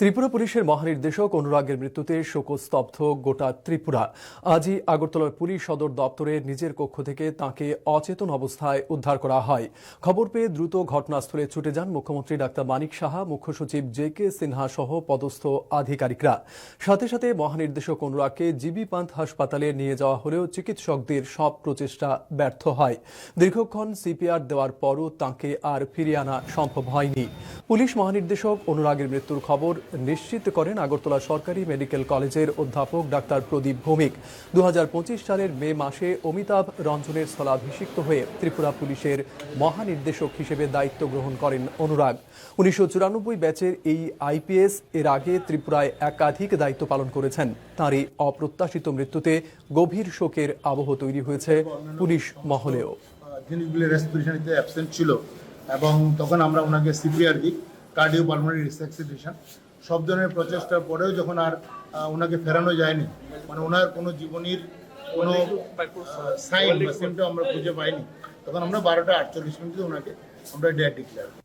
ত্রিপুরা পুলিশের মহানির্দেশক অনুরাগের মৃত্যুতে শোকস্তব্ধ গোটা ত্রিপুরা। আজই আগরতলার পুলিশ সদর দপ্তরে নিজের কক্ষ থেকে তাঁকে অচেতন অবস্থায় উদ্ধার করা হয়। খবর পেয়ে দ্রুত ঘটনাস্থলে ছুটে যান মুখ্যমন্ত্রী ডাক্তার মানিক সাহা, মুখ্য সচিব জে.কে. সিনহা সহ পদস্থ আধিকারিকরা। সাথে সাথে মহানির্দেশক অনুরাগকে জিবি পান্থ হাসপাতালে নিয়ে যাওয়া হলেও চিকিৎসকদের সব প্রচেষ্টা ব্যর্থ হয়। দীর্ঘক্ষণ সিপিআর দেওয়ার পরও তাঁকে আর ফিরিয়ে আনা সম্ভব হয়নি। পুলিশ মহানির্দেশক অনুরাগের মৃত্যুর খবর নিশ্চিত করেন আগরতলা সরকারি মেডিকেল কলেজের অধ্যাপক ডাক্তার প্রদীপ ভৌমিক। 2025 সালের মে মাসে অমিতাভ রঞ্জনের স্থলাভিষিক্ত হয়ে ত্রিপুরা পুলিশের মহানির্দেশক হিসেবে দায়িত্ব গ্রহণ করেন অনুরাগ। 1994 ব্যাচের এই আইপিএস এর আগে ত্রিপুরায় একাধিক দায়িত্ব পালন করেছেন। তাঁর এই অপ্রত্যাশিত মৃত্যুতে গভীর শোকের আবহ তৈরি হয়েছে পুলিশ মহলেও। জিনিসগুলি রেসপিরেশনিতে অ্যাবসেন্ট ছিল এবং তখন আমরা ওনাকে সিপিআর দিই, কার্ডিও পালমোনারি রিসাসিটেশন। সব ধরনের প্রচেষ্টার পরেও যখন আর ওনাকে ফেরানো যায়নি, মানে ওনার কোনো জীবনীর কোনো সাইন বা সিমটম আমরা খুঁজে পাইনি, তখন আমরা 12টা 48 মিনিটে ওনাকে আমরা ডেড ডিক্লেয়ার করি।